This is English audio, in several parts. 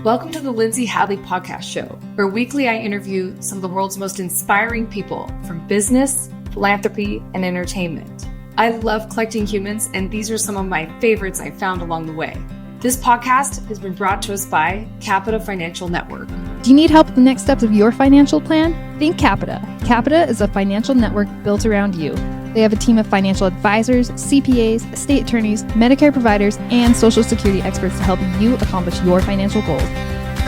Welcome to the Lindsay Hadley Podcast Show, where weekly I interview some of the world's most inspiring people from business, philanthropy, and entertainment. I love collecting humans, and these are some of my favorites I found along the way. This podcast has been brought to us by Capita Financial Network. Do you need help with the next steps of your financial plan? Think Capita. Capita is a financial network built around you. They have a team of financial advisors, CPAs, estate attorneys, Medicare providers, and Social Security experts to help you accomplish your financial goals.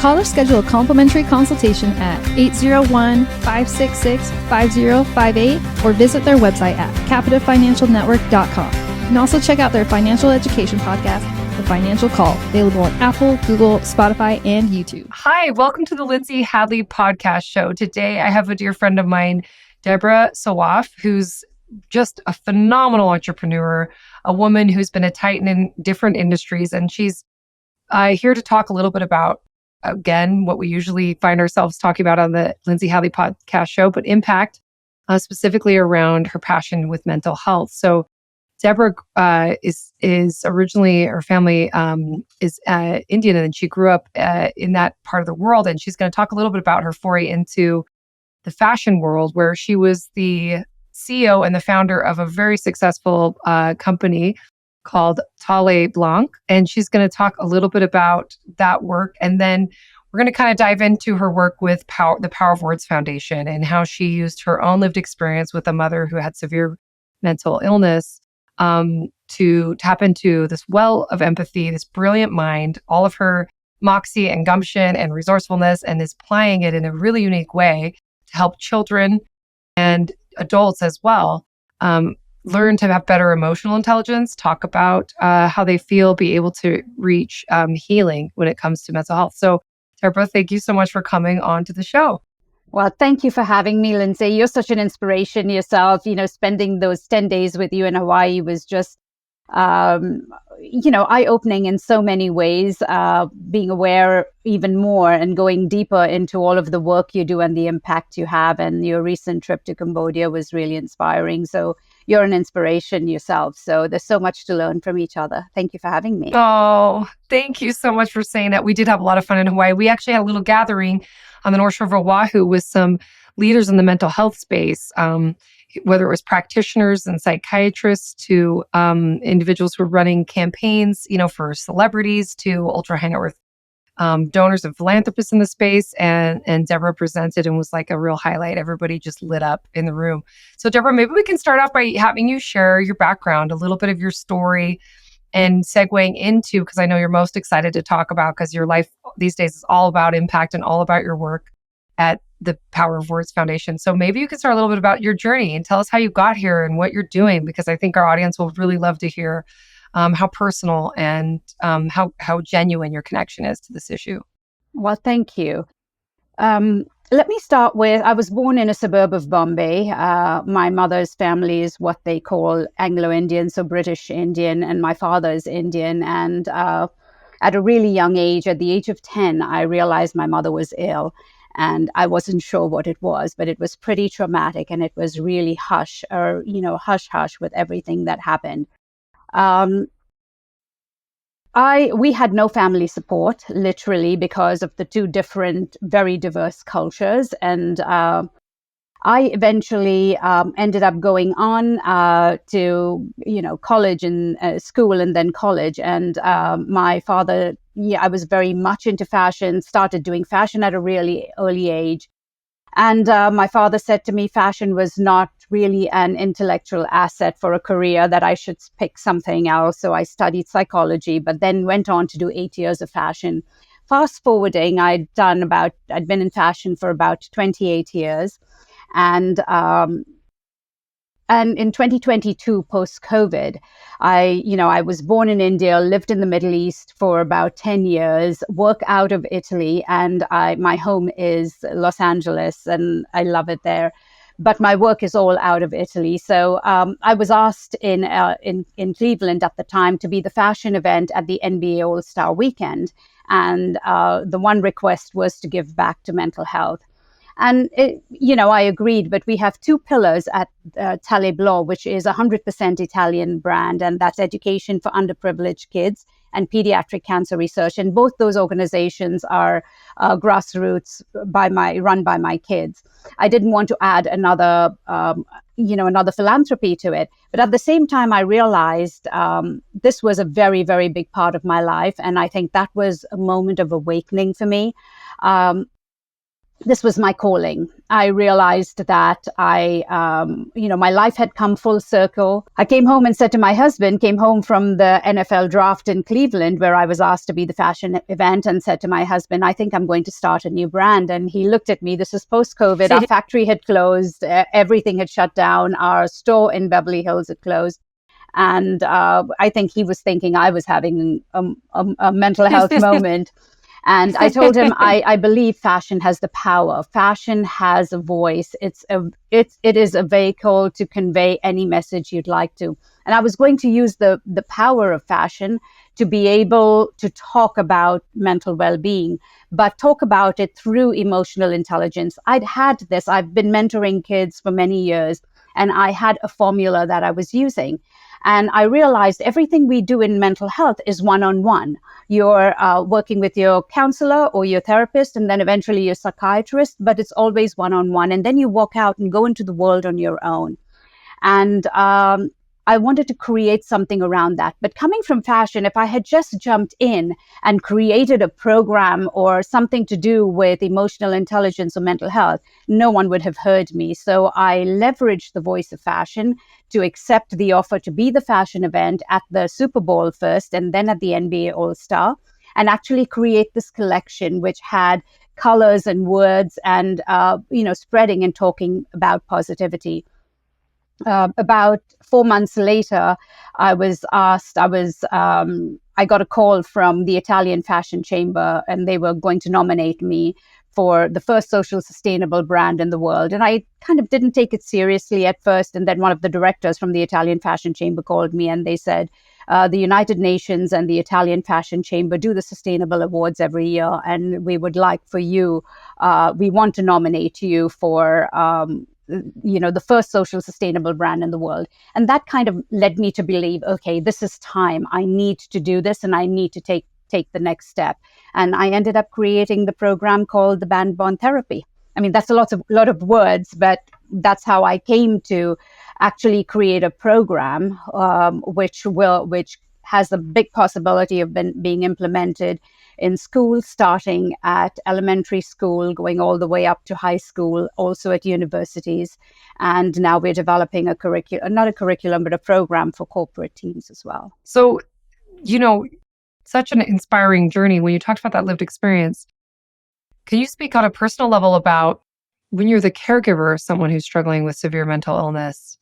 Call or schedule a complimentary consultation at 801-566-5058 or visit their website at capitafinancialnetwork.com. You can also check out their financial education podcast, The Financial Call, available on Apple, Google, Spotify, and YouTube. Hi, welcome to the Lindsay Hadley Podcast Show. Today, I have a dear friend of mine, Deborah Sawaf, who's just a phenomenal entrepreneur, a woman who's been a titan in different industries. And she's here to talk a little bit about, again, what we usually find ourselves talking about on the Lindsay Hadley Podcast Show, but impact, specifically around her passion with mental health. So Deborah is originally, her family is Indian, and she grew up in that part of the world. And she's going to talk a little bit about her foray into the fashion world, where she was the CEO and the founder of a very successful company called Thalé Blanc. And she's going to talk a little bit about that work. And then we're going to kind of dive into her work with the Power of Words Foundation and how she used her own lived experience with a mother who had severe mental illness to tap into this well of empathy, this brilliant mind, all of her moxie and gumption and resourcefulness, and is applying it in a really unique way to help children and adults as well learn to have better emotional intelligence, talk about how they feel, be able to reach healing when it comes to mental health. So, Deborah, thank you so much for coming on to the show. Well, thank you for having me, Lindsay. You're such an inspiration yourself. You know, spending those 10 days with you in Hawaii was just, eye-opening in so many ways, being aware even more and going deeper into all of the work you do and the impact you have. And your recent trip to Cambodia was really inspiring. So you're an inspiration yourself. So there's so much to learn from each other. Thank you for having me. Oh, thank you so much for saying that. We did have a lot of fun in Hawaii. We actually had a little gathering on the North Shore of Oahu with some leaders in the mental health space, whether it was practitioners and psychiatrists to individuals who were running campaigns, for celebrities to ultra high net worth donors and philanthropists in the space. And Deborah presented and was like a real highlight. Everybody just lit up in the room. So Deborah, maybe we can start off by having you share your background, a little bit of your story, and segueing into, because I know you're most excited to talk about, because your life these days is all about impact and all about your work at the Power of Words Foundation. So maybe you could start a little bit about your journey and tell us how you got here and what you're doing, because I think our audience will really love to hear how personal and how genuine your connection is to this issue. Well, thank you. Let me start with, I was born in a suburb of Bombay. My mother's family is what they call Anglo-Indian, so British Indian, and my father is Indian. And at a really young age, at the age of 10, I realized my mother was ill. And I wasn't sure what it was, but it was pretty traumatic, and it was really hush with everything that happened. We had no family support, literally, because of the two different, very diverse cultures. And I eventually ended up going on to, college and school and then college. And my father, I was very much into fashion, started doing fashion at a really early age. And my father said to me, fashion was not really an intellectual asset for a career, that I should pick something else. So I studied psychology, but then went on to do 8 years of fashion. Fast forwarding, I'd been in fashion for about 28 years. And in 2022, post-COVID, I was born in India, lived in the Middle East for about 10 years, work out of Italy, and my home is Los Angeles, and I love it there. But my work is all out of Italy. So I was asked in Cleveland at the time to be the fashion event at the NBA All-Star Weekend. And the one request was to give back to mental health. And, I agreed, but we have two pillars at Thalé Blanc, which is a 100% Italian brand, and that's education for underprivileged kids and Pediatric Cancer Research. And both those organizations are grassroots run by my kids. I didn't want to add another philanthropy to it. But at the same time, I realized this was a very, very big part of my life. And I think that was a moment of awakening for me. This was my calling. I realized that my life had come full circle. I came home and said to my husband, came home from the NFL draft in Cleveland, where I was asked to be the fashion event, and said to my husband, I think I'm going to start a new brand. And he looked at me. This was post-COVID. Our factory had closed. Everything had shut down. Our store in Beverly Hills had closed. And I think he was thinking I was having a mental health moment. And I told him, I believe fashion has the power. Fashion has a voice. It is a vehicle to convey any message you'd like to. And I was going to use the power of fashion to be able to talk about mental well-being, but talk about it through emotional intelligence. I've been mentoring kids for many years, and I had a formula that I was using. And I realized everything we do in mental health is one-on-one. You're working with your counselor or your therapist, and then eventually your psychiatrist, but it's always one-on-one. And then you walk out and go into the world on your own. And I wanted to create something around that. But coming from fashion, if I had just jumped in and created a program or something to do with emotional intelligence or mental health, no one would have heard me. So I leveraged the voice of fashion to accept the offer to be the fashion event at the Super Bowl first, and then at the NBA All-Star, and actually create this collection which had colors and words and spreading and talking about positivity. About 4 months later, I got a call from the Italian Fashion Chamber, and they were going to nominate me for the first social sustainable brand in the world. And I kind of didn't take it seriously at first. And then one of the directors from the Italian Fashion Chamber called me, and they said, the United Nations and the Italian Fashion Chamber do the Sustainable Awards every year. And we would like for you, we want to nominate you for the first social sustainable brand in the world. And that kind of led me to believe, okay, this is time. I need to do this, and I need to take the next step. And I ended up creating the program called the Band Bond Therapy. I mean, that's a lot of words, but that's how I came to actually create a program which has a big possibility of being implemented in schools, starting at elementary school, going all the way up to high school, also at universities. And now we're developing a program for corporate teams as well. So, such an inspiring journey. When you talked about that lived experience, can you speak on a personal level about when you're the caregiver of someone who's struggling with severe mental illness?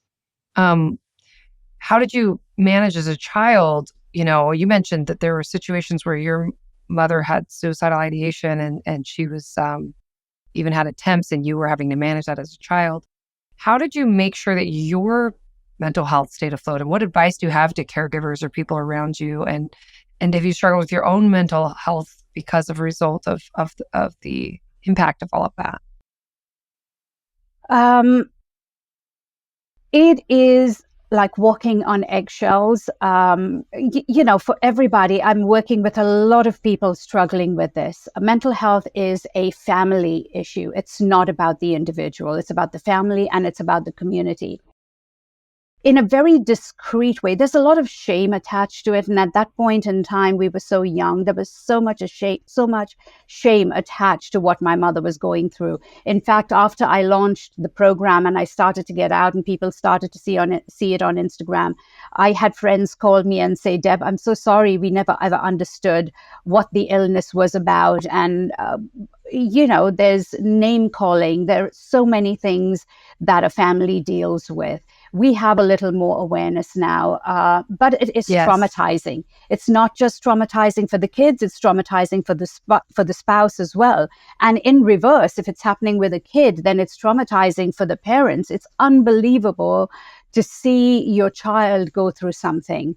How did you manage as a child? You mentioned that there were situations where your mother had suicidal ideation and she was even had attempts, and you were having to manage that as a child. How did you make sure that your mental health stayed afloat? And what advice do you have to caregivers or people around you? And have you struggled with your own mental health because of a result of the impact of all of that? It is like walking on eggshells. For everybody, I'm working with a lot of people struggling with this. Mental health is a family issue. It's not about the individual. It's about the family, and it's about the community. In a very discreet way. There's a lot of shame attached to it. And at that point in time, we were so young. There was so much shame attached to what my mother was going through. In fact, after I launched the program and I started to get out and people started to see it on Instagram, I had friends call me and say, Deb, I'm so sorry. We never ever understood what the illness was about. And, there's name calling. There are so many things that a family deals with. We have a little more awareness now, but it is traumatizing. It's not just traumatizing for the kids, it's traumatizing for the spouse as well. And in reverse, if it's happening with a kid, then it's traumatizing for the parents. It's unbelievable to see your child go through something.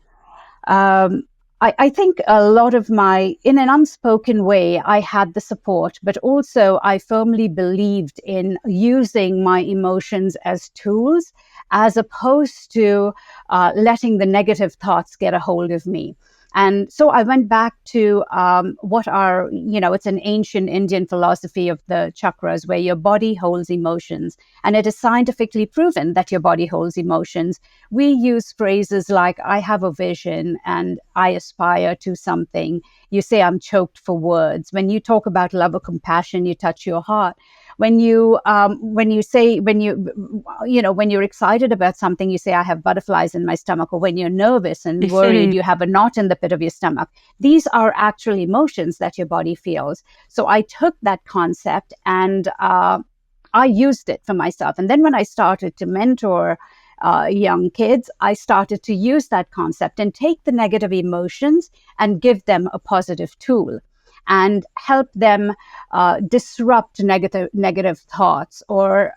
I think a lot of in an unspoken way, I had the support, but also I firmly believed in using my emotions as tools, as opposed to letting the negative thoughts get a hold of me. And so I went back to it's an ancient Indian philosophy of the chakras, where your body holds emotions. And it is scientifically proven that your body holds emotions. We use phrases like, I have a vision and I aspire to something. You say, I'm choked for words. When you talk about love or compassion, you touch your heart. When you're excited about something, you say, I have butterflies in my stomach. Or when you're nervous and worried, you have a knot in the pit of your stomach. These are actual emotions that your body feels. So I took that concept and I used it for myself. And then when I started to mentor young kids, I started to use that concept and take the negative emotions and give them a positive tool and help them disrupt negative thoughts, or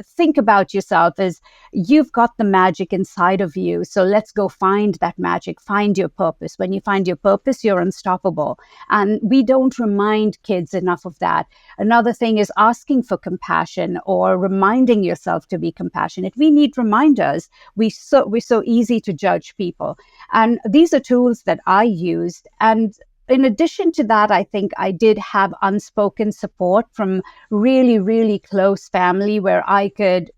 think about yourself as, you've got the magic inside of you, so let's go find that magic, find your purpose. When you find your purpose, you're unstoppable. And we don't remind kids enough of that. Another thing is asking for compassion or reminding yourself to be compassionate. We need reminders. We're so easy to judge people. And these are tools that I used. And in addition to that, I think I did have unspoken support from really, really close family where I could,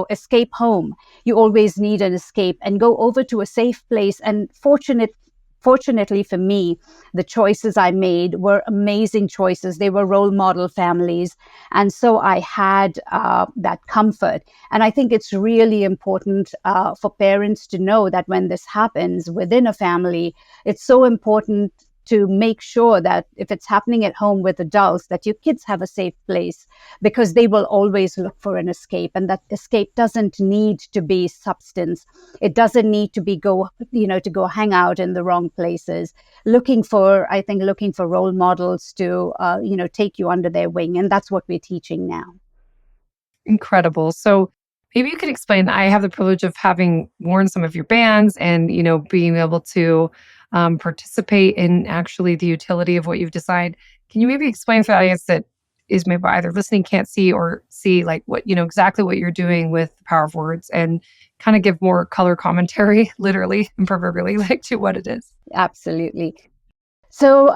escape home. You always need an escape and go over to a safe place. And fortunately for me, the choices I made were amazing choices. They were role model families. And so I had that comfort. And I think it's really important for parents to know that when this happens within a family, it's so important to make sure that if it's happening at home with adults, that your kids have a safe place, because they will always look for an escape. And that escape doesn't need to be substance. It doesn't need to be to go hang out in the wrong places. Looking for role models to, take you under their wing. And that's what we're teaching now. Incredible. So maybe you could explain, I have the privilege of having worn some of your bands and, being able to participate in actually the utility of what you've designed. Can you maybe explain for the audience that is maybe either listening, can't see, or see like what, exactly what you're doing with the power of words, and kind of give more color commentary, literally and proverbially, like, to what it is? Absolutely. So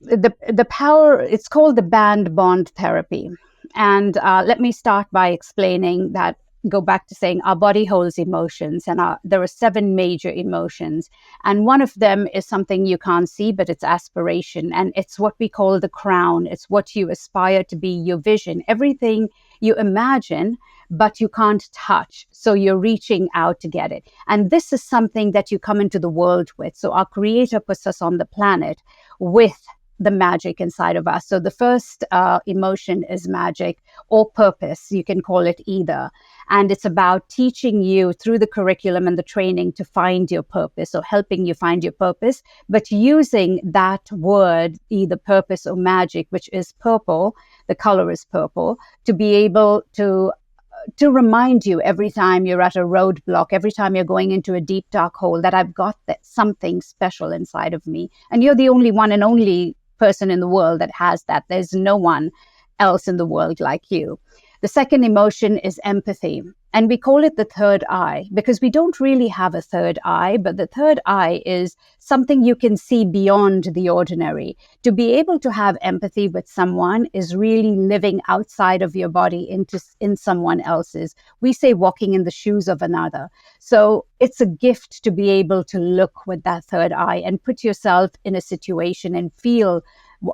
the power, it's called the band bond therapy. And let me start by explaining that, go back to saying our body holds emotions, and there are 7 major emotions. And one of them is something you can't see, but it's aspiration. And it's what we call the crown. It's what you aspire to be, your vision, everything you imagine, but you can't touch. So you're reaching out to get it. And this is something that you come into the world with. So our Creator puts us on the planet with the magic inside of us. So the first emotion is magic, or purpose. You can call it either. And it's about teaching you through the curriculum and the training to find your purpose, or helping you find your purpose, but using that word, either purpose or magic, which is purple, the color is purple, to be able to remind you every time you're at a roadblock, every time you're going into a deep, dark hole, that I've got something special inside of me. And you're the only one and only person in the world that has that. There's no one else in the world like you. The second emotion is empathy. And we call it the third eye, because we don't really have a third eye, but the third eye is something you can see beyond the ordinary. To be able to have empathy with someone is really living outside of your body in someone else's. We say walking in the shoes of another. So it's a gift to be able to look with that third eye and put yourself in a situation and feel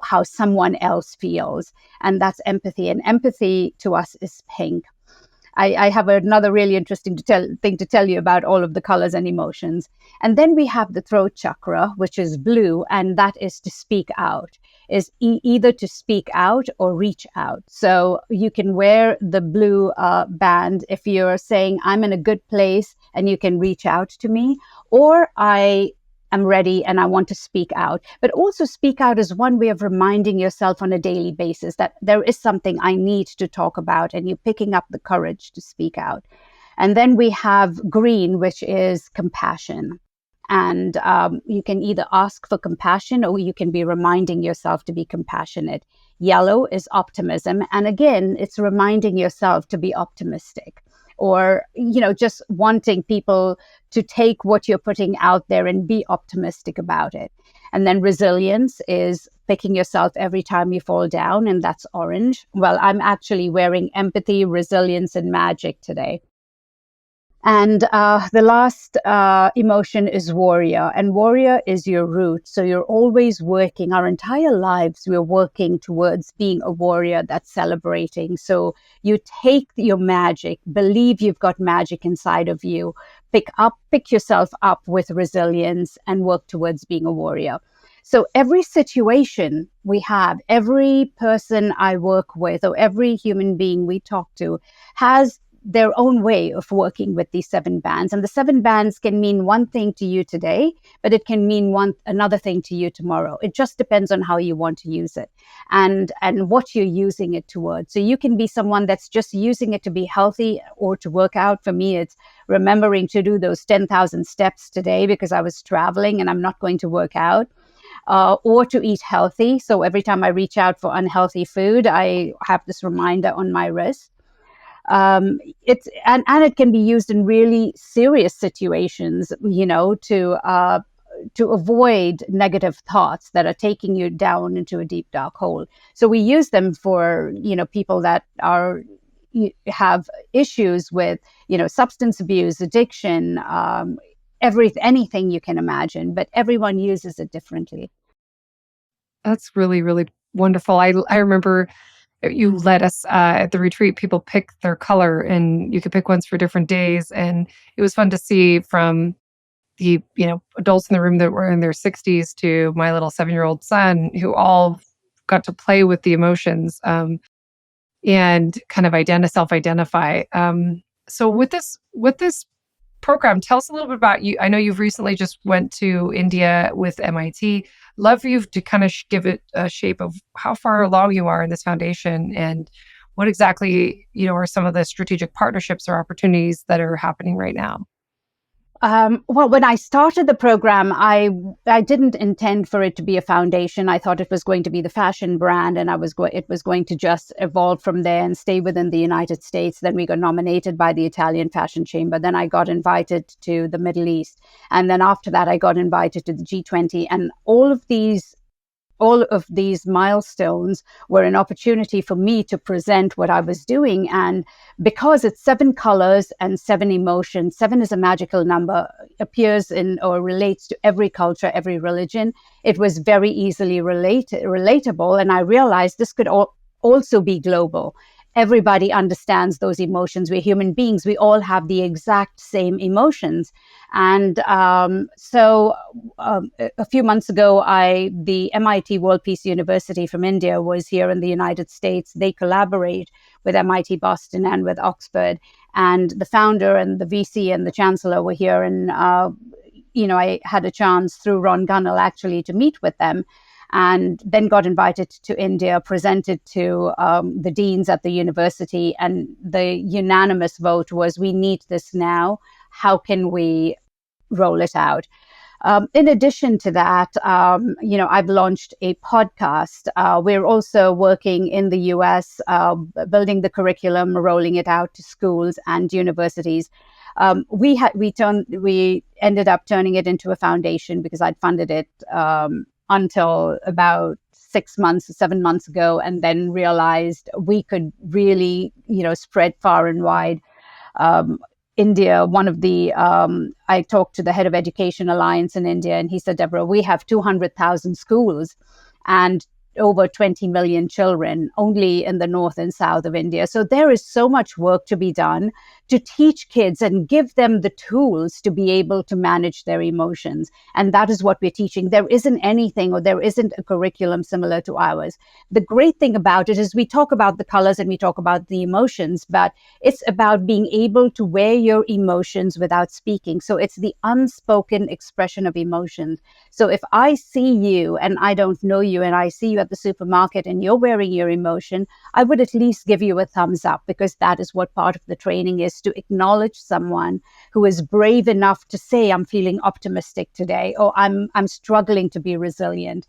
how someone else feels. And that's empathy. And empathy to us is pink. I have another really interesting thing to tell you about all of the colors and emotions. And then we have the throat chakra, which is blue, and that is to speak out, is either to speak out or reach out. So you can wear the blue band if you're saying, I'm in a good place and you can reach out to me, or I'm ready and I want to speak out. But also speak out is one way of reminding yourself on a daily basis that there is something I need to talk about, and you're picking up the courage to speak out. And then we have green, which is compassion. And you can either ask for compassion or you can be reminding yourself to be compassionate. Yellow is optimism. And again, it's reminding yourself to be optimistic. or, just wanting people to take what you're putting out there and be optimistic about it. And then resilience is picking yourself every time you fall down, and that's orange. Well, I'm actually wearing empathy, resilience, and magic today. And the last emotion is warrior. And warrior is your root. So you're always working. Our entire lives, we're working towards being a warrior that's celebrating. So you take your magic, believe you've got magic inside of you, pick yourself up with resilience and work towards being a warrior. So every situation we have, every person I work with, or every human being we talk to has their own way of working with these 7 bands. And the 7 bands can mean one thing to you today, but it can mean another thing to you tomorrow. It just depends on how you want to use it and what you're using it towards. So you can be someone that's just using it to be healthy or to work out. For me, it's remembering to do those 10,000 steps today because I was traveling and I'm not going to work out. Or to eat healthy. So every time I reach out for unhealthy food, I have this reminder on my wrist. It can be used in really serious situations, to avoid negative thoughts that are taking you down into a deep dark hole. So we use them for people that have issues with substance abuse, addiction, anything you can imagine, but everyone uses it differently. That's really, really wonderful. I remember you let us at the retreat, people pick their color and you could pick ones for different days. And it was fun to see from the, adults in the room that were in their 60s to my little 7-year-old son who all got to play with the emotions and kind of self-identify. So with this program, tell us a little bit about you. I know you've recently just went to India with MIT. Love for you to kind of give it a shape of how far along you are in this foundation and what exactly, are some of the strategic partnerships or opportunities that are happening right now. Well, when I started the program, I didn't intend for it to be a foundation. I thought it was going to be the fashion brand, and it was going to just evolve from there and stay within the United States. Then we got nominated by the Italian Fashion Chamber. Then I got invited to the Middle East, and then after that, I got invited to the G20. And all of these milestones were an opportunity for me to present what I was doing. And because it's 7 colors and 7 emotions, 7 is a magical number, appears in or relates to every culture, every religion. It was very easily relatable. And I realized this could also be global. Everybody understands those emotions. We're human beings. We all have the exact same emotions. And so a few months ago, the MIT World Peace University from India was here in the United States. They collaborate with MIT Boston and with Oxford. And the founder and the VC and the chancellor were here. And, I had a chance through Ron Gunnell actually to meet with them. And then got invited to India, presented to the deans at the university, and the unanimous vote was, we need this now. How can we roll it out? In addition to that, I've launched a podcast. We're also working in the US, building the curriculum, rolling it out to schools and universities. We ended up turning it into a foundation because I'd funded it until about 7 months ago, and then realized we could really, spread far and wide. India, I talked to the head of Education Alliance in India, and he said, Deborah, we have 200,000 schools and over 20 million children only in the north and south of India. So there is so much work to be done to teach kids and give them the tools to be able to manage their emotions. And that is what we're teaching. There isn't a curriculum similar to ours. The great thing about it is we talk about the colors and we talk about the emotions, but it's about being able to wear your emotions without speaking. So it's the unspoken expression of emotions. So if I see you and I don't know you and I see you you at the supermarket and you're wearing your emotion, I would at least give you a thumbs up, because that is what part of the training is, to acknowledge someone who is brave enough to say, I'm feeling optimistic today, or I'm struggling to be resilient.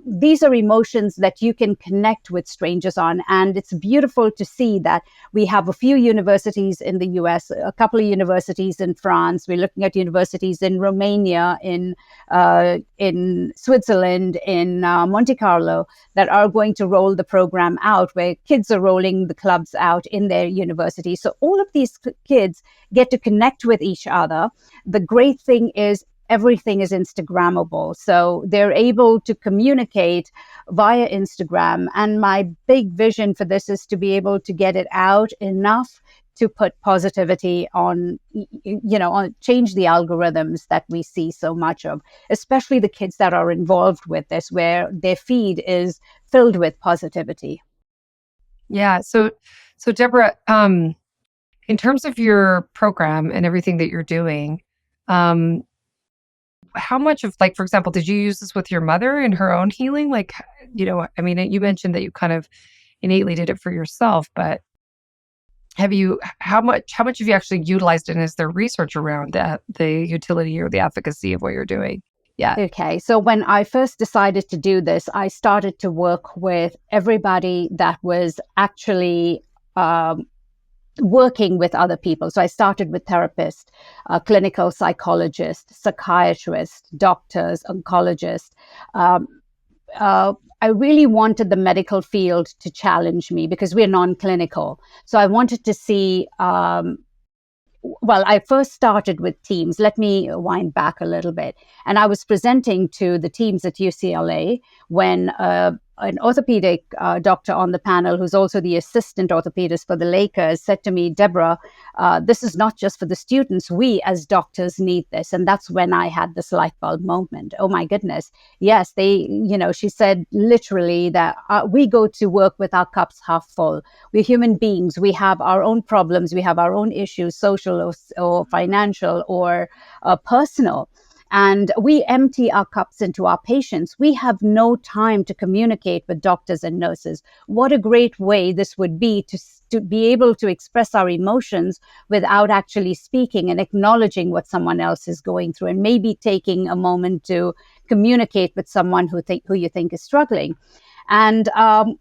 These are emotions that you can connect with strangers on. And it's beautiful to see that we have a few universities in the US, a couple of universities in France. We're looking at universities in Romania, in Switzerland, in Monte Carlo, that are going to roll the program out, where kids are rolling the clubs out in their university. So all of these kids get to connect with each other. The great thing is everything is Instagrammable. So they're able to communicate via Instagram. And my big vision for this is to be able to get it out enough to put positivity on, change the algorithms that we see so much of, especially the kids that are involved with this, where their feed is filled with positivity. Yeah. So Deborah, in terms of your program and everything that you're doing, how much of, like, for example, did you use this with your mother in her own healing? Like, I mean, you mentioned that you kind of innately did it for yourself, but how much have you actually utilized it? And is there research around that, the utility or the efficacy of what you're doing? Yeah. Okay, so when I first decided to do this, I started to work with everybody that was actually working with other people. So I started with therapists, clinical psychologists, psychiatrists, doctors, oncologists. I really wanted the medical field to challenge me, because we're non-clinical. So I wanted to see, I first started with teams. Let me wind back a little bit. And I was presenting to the teams at UCLA when an orthopedic doctor on the panel, who's also the assistant orthopedist for the Lakers, said to me, Deborah, this is not just for the students. We as doctors need this. And that's when I had this light bulb moment. Oh my goodness. Yes, she said literally that we go to work with our cups half full. We're human beings. We have our own problems. We have our own issues, social or financial or personal. And we empty our cups into our patients. We have no time to communicate with doctors and nurses. What a great way this would be to be able to express our emotions without actually speaking and acknowledging what someone else is going through, and maybe taking a moment to communicate with someone who you think is struggling. And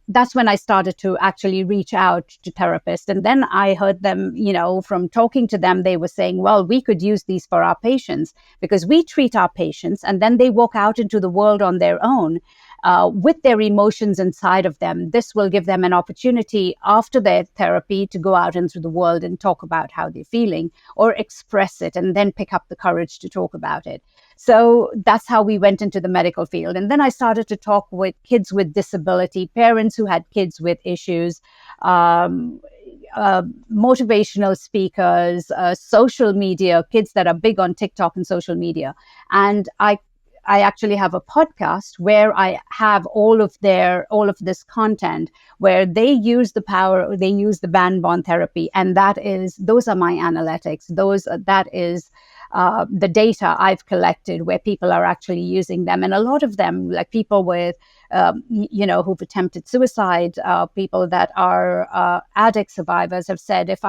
that's when I started to actually reach out to therapists. And then I heard them, from talking to them, they were saying, well, we could use these for our patients, because we treat our patients and then they walk out into the world on their own with their emotions inside of them. This will give them an opportunity after their therapy to go out into the world and talk about how they're feeling, or express it and then pick up the courage to talk about it. So that's how we went into the medical field. And then I started to talk with kids with disability, parents who had kids with issues, motivational speakers, social media, kids that are big on TikTok and social media. And I actually have a podcast where I have all of this content where they use the power, they use the band bond therapy. And those are my analytics. That is the data I've collected where people are actually using them. And a lot of them, like people with, who've attempted suicide, people that are addict survivors, have said, if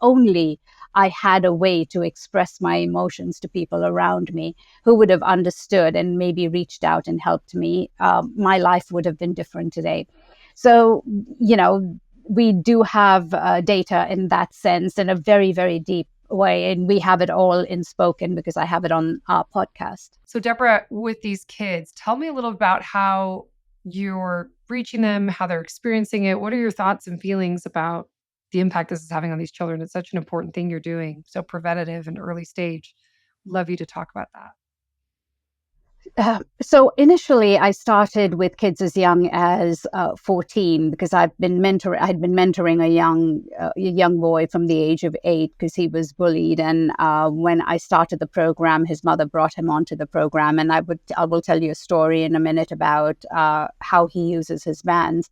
only I had a way to express my emotions to people around me who would have understood and maybe reached out and helped me, my life would have been different today. So, we do have data in that sense, in a very, very deep way. And we have it all in spoken because I have it on our podcast. So Deborah, with these kids, tell me a little about how you're reaching them, how they're experiencing it. What are your thoughts and feelings about the impact this is having on these children? It's such an important thing you're doing, so preventative and early stage. Love you to talk about that. So initially, I started with kids as young as 14 because I had been mentoring a young boy from the age of 8 because he was bullied. And when I started the program, his mother brought him onto the program. And I will tell you a story in a minute about how he uses his bands.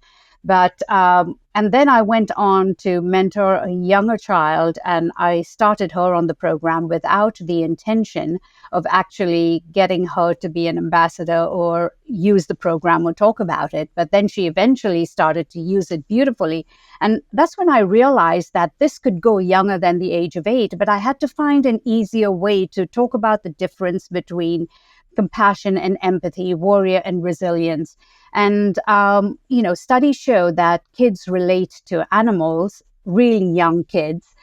And then I went on to mentor a younger child, and I started her on the program without the intention of actually getting her to be an ambassador or use the program or talk about it. But then she eventually started to use it beautifully. And that's when I realized that this could go younger than the age of 8, but I had to find an easier way to talk about the difference between compassion and empathy, warrior and resilience. And, studies show that kids relate to animals, really young kids,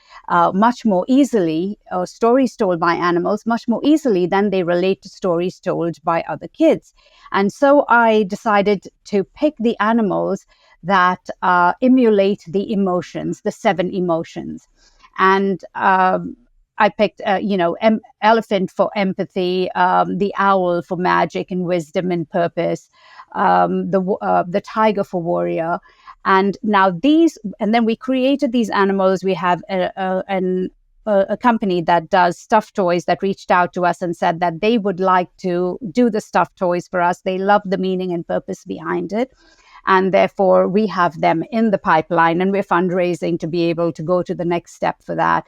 much more easily, or stories told by animals much more easily than they relate to stories told by other kids. And so I decided to pick the animals that emulate the emotions, the 7 emotions. And I picked, elephant for empathy, the owl for magic and wisdom and purpose, the tiger for warrior. And now and then we created these animals. We have a company that does stuffed toys that reached out to us and said that they would like to do the stuffed toys for us. They love the meaning and purpose behind it. And therefore, we have them in the pipeline, and we're fundraising to be able to go to the next step for that,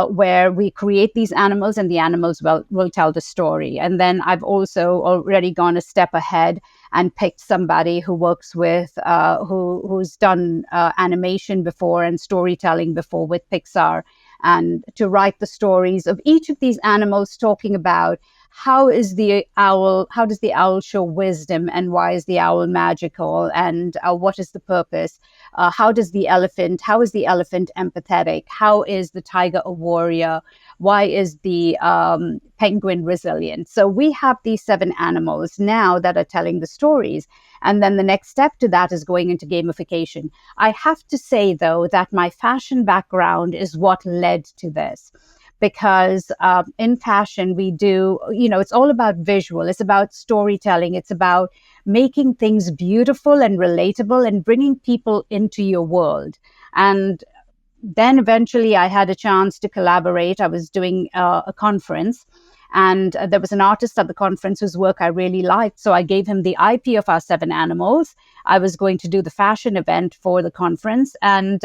where we create these animals and the animals will tell the story. And then I've also already gone a step ahead and picked somebody who works with, who's done animation before and storytelling before with Pixar, and to write the stories of each of these animals, talking about how does the owl show wisdom, and why is the owl magical, and what is the purpose? How is the elephant empathetic? How is the tiger a warrior? Why is the penguin resilient? So we have these 7 animals now that are telling the stories. And then the next step to that is going into gamification. I have to say, though, that my fashion background is what led to this. Because in fashion, we do, it's all about visual. It's about storytelling. It's about making things beautiful and relatable and bringing people into your world. And then eventually I had a chance to collaborate. I was doing a conference, and there was an artist at the conference whose work I really liked. So I gave him the IP of our 7 animals. I was going to do the fashion event for the conference, and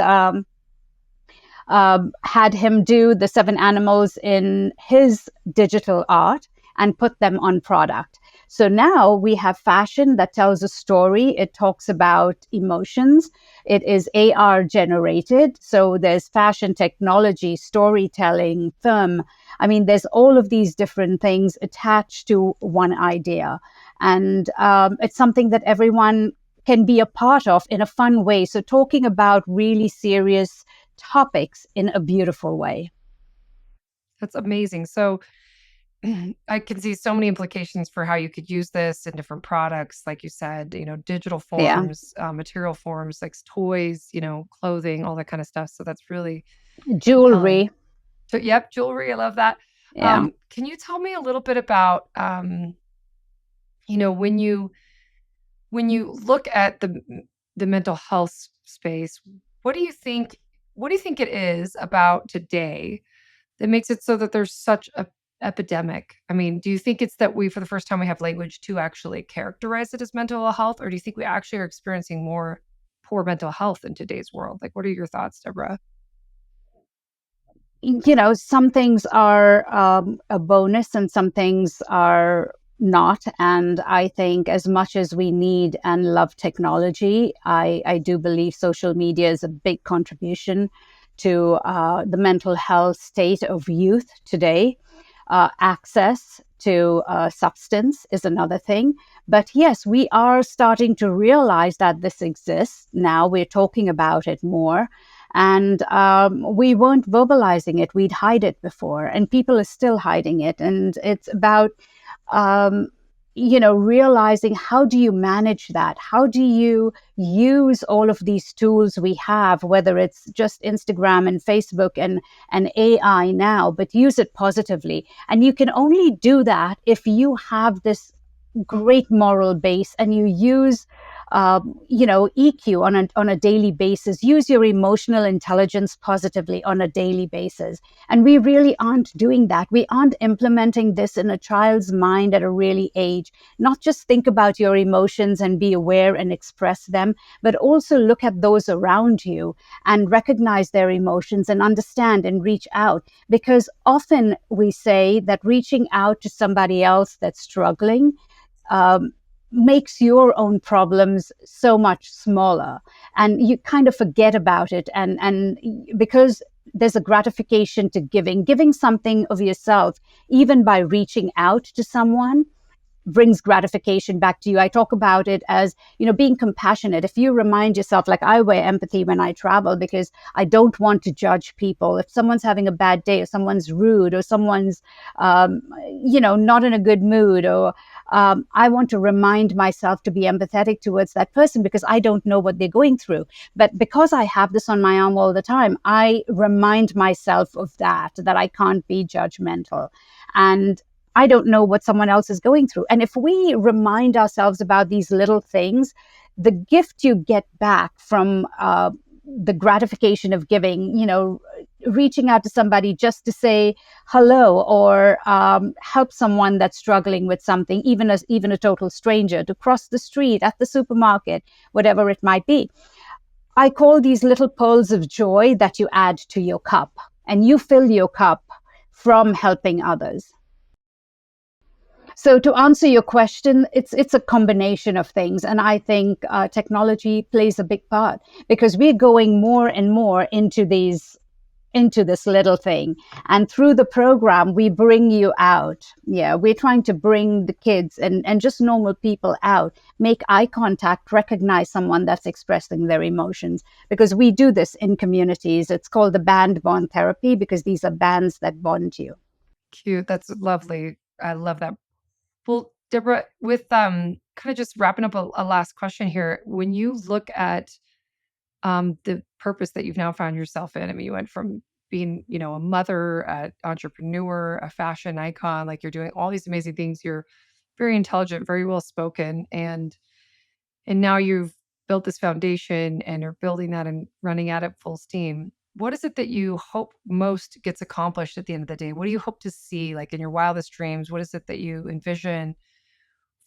had him do the 7 animals in his digital art and put them on product. So now we have fashion that tells a story. It talks about emotions. It is AR generated. So there's fashion technology, storytelling, film. I mean, there's all of these different things attached to one idea. And it's something that everyone can be a part of in a fun way. So talking about really serious topics in a beautiful way. That's amazing. So I can see so many implications for how you could use this in different products, like you said, digital Yeah. forms, material forms, like toys, clothing, all that kind of stuff. So that's really compelling. Jewelry. So, yep, jewelry. I love that. Yeah. Can you tell me a little bit about, when you look at the mental health space, what do you think? What do you think it is about today that makes it so that there's such a epidemic? I mean, do you think it's that for the first time, we have language to actually characterize it as mental health, or do you think we actually are experiencing more poor mental health in today's world? Like, what are your thoughts, Deborah? Some things are a bonus and some things are not. And I think as much as we need and love technology, I do believe social media is a big contribution to the mental health state of youth today. Access to substance is another thing. But yes, we are starting to realize that this exists now. We're talking about it more. And we weren't verbalizing it. We'd hide it before, and people are still hiding it. And it's about, realizing, how do you manage that? How do you use all of these tools we have, whether it's just Instagram and Facebook and AI now, but use it positively. And you can only do that if you have this great moral base and you use EQ on a daily basis. Use your emotional intelligence positively on a daily basis. And we really aren't doing that. We aren't implementing this in a child's mind at a really age. Not just think about your emotions and be aware and express them, but also look at those around you and recognize their emotions and understand and reach out. Because often we say that reaching out to somebody else that's struggling um, makes your own problems so much smaller, and you kind of forget about it. And because there's a gratification to giving something of yourself, even by reaching out to someone, brings gratification back to you. I talk about it as, being compassionate. If you remind yourself, like I wear empathy when I travel because I don't want to judge people. If someone's having a bad day, or someone's rude, or someone's, not in a good mood, or I want to remind myself to be empathetic towards that person because I don't know what they're going through. But because I have this on my arm all the time, I remind myself of that I can't be judgmental. And I don't know what someone else is going through. And if we remind ourselves about these little things, the gift you get back from the gratification of giving, reaching out to somebody just to say hello, or help someone that's struggling with something, even a total stranger, to cross the street, at the supermarket, whatever it might be. I call these little pearls of joy that you add to your cup, and you fill your cup from helping others. So to answer your question, it's a combination of things, and I think technology plays a big part because we're going more and more into this little thing, and through the program we bring you out. Yeah, we're trying to bring the kids and just normal people out, make eye contact, recognize someone that's expressing their emotions, because we do this in communities. It's called the band bond therapy because these are bands that bond you. Cute. That's lovely. I love that. Well, Deborah, with kind of just wrapping up a last question here, when you look at the purpose that you've now found yourself in, I mean, you went from being, a mother, an entrepreneur, a fashion icon, like you're doing all these amazing things. You're very intelligent, very well spoken, and now you've built this foundation and you're building that and running at it full steam. What is it that you hope most gets accomplished at the end of the day? What do you hope to see, like in your wildest dreams? What is it that you envision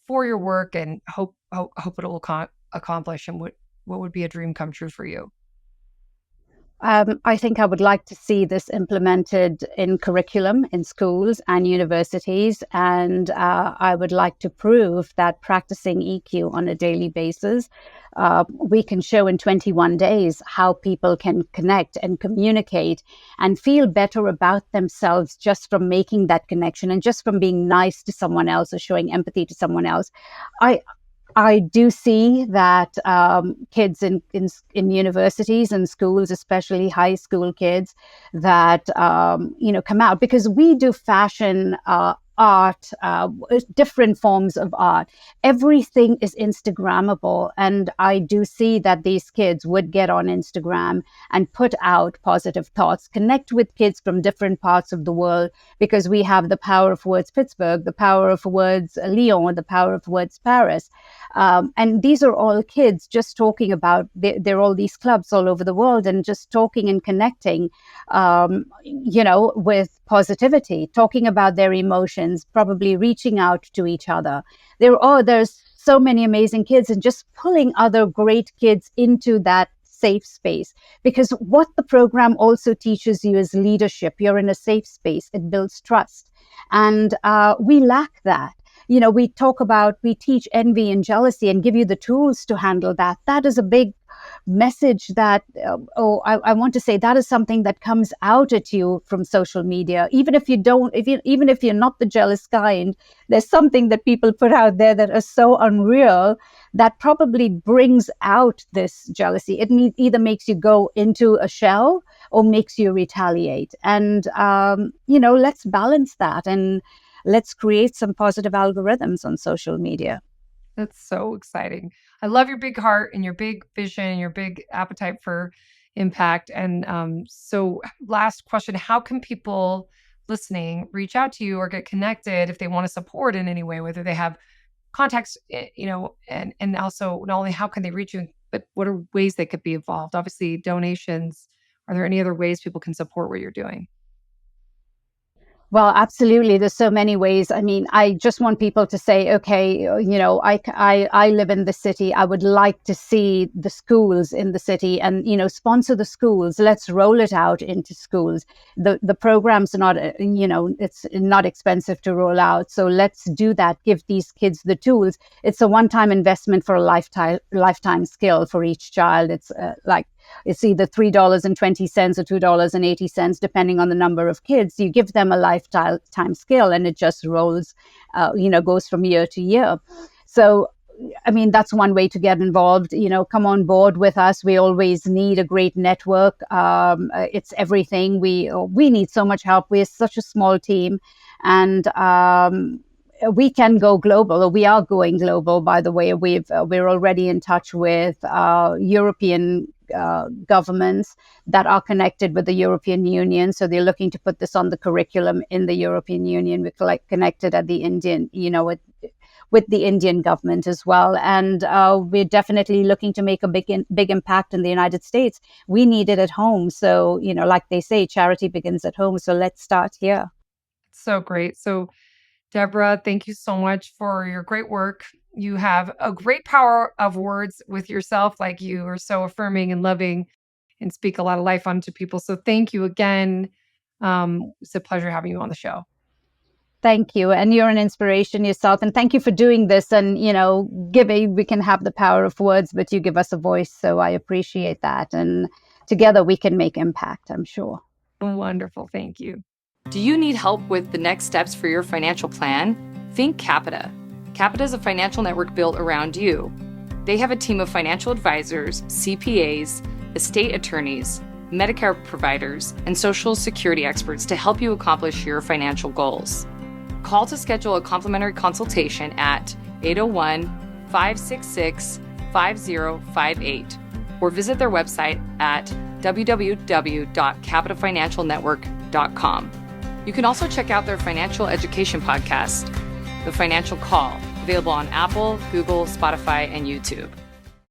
for your work and hope it will accomplish? And what would be a dream come true for you? I think I would like to see this implemented in curriculum in schools and universities. And I would like to prove that practicing EQ on a daily basis, we can show in 21 days how people can connect and communicate and feel better about themselves just from making that connection and just from being nice to someone else or showing empathy to someone else. I, I do see that kids in universities and schools, especially high school kids, that come out because we do fashion, art, different forms of art. Everything is Instagrammable, and I do see that these kids would get on Instagram and put out positive thoughts, connect with kids from different parts of the world, because we have the power of words Pittsburgh, the power of words Lyon, the power of words Paris. And these are all kids just talking about, there are all these clubs all over the world and just talking and connecting, with positivity, talking about their emotions, probably reaching out to each other. There's so many amazing kids, and just pulling other great kids into that safe space. Because what the program also teaches you is leadership. You're in a safe space. It builds trust. And we lack that. We teach envy and jealousy and give you the tools to handle that. That is a big message that, I want to say that is something that comes out at you from social media. Even if you're not the jealous kind, there's something that people put out there that is so unreal that probably brings out this jealousy. It either makes you go into a shell or makes you retaliate. And, let's balance that, and let's create some positive algorithms on social media. That's so exciting. I love your big heart and your big vision and your big appetite for impact. And so, last question: how can people listening reach out to you or get connected if they want to support in any way, whether they have contacts, and also not only how can they reach you, but what are ways they could be involved? Obviously, donations. Are there any other ways people can support what you're doing? Well, absolutely. There's so many ways. I mean, I just want people to say, okay, I live in the city. I would like to see the schools in the city and, sponsor the schools. Let's roll it out into schools. The programs are not, it's not expensive to roll out. So let's do that. Give these kids the tools. It's a one-time investment for a lifetime skill for each child. It's either $3.20 or $2.80, depending on the number of kids. You give them a lifetime skill and it just rolls, goes from year to year. So, I mean, that's one way to get involved. Come on board with us. We always need a great network. It's everything. We need so much help. We're such a small team, and we can go global, or we are going global, by the way. We're already in touch with European governments that are connected with the European Union. So they're looking to put this on the curriculum in the European Union. We're connected at the Indian, with the Indian government as well. And we're definitely looking to make a big impact in the United States. We need it at home. So, like they say, charity begins at home. So let's start here. So great. So Deborah, thank you so much for your great work. You have a great power of words with yourself, like you are so affirming and loving and speak a lot of life onto people. So thank you again. It's a pleasure having you on the show. Thank you. And you're an inspiration yourself. And thank you for doing this. And, we can have the power of words, but you give us a voice. So I appreciate that. And together we can make impact, I'm sure. Wonderful. Thank you. Do you need help with the next steps for your financial plan? Think Capita. Capita is a financial network built around you. They have a team of financial advisors, CPAs, estate attorneys, Medicare providers, and Social Security experts to help you accomplish your financial goals. Call to schedule a complimentary consultation at 801-566-5058 or visit their website at www.capitafinancialnetwork.com. You can also check out their financial education podcast, The Financial Call, available on Apple, Google, Spotify, and YouTube.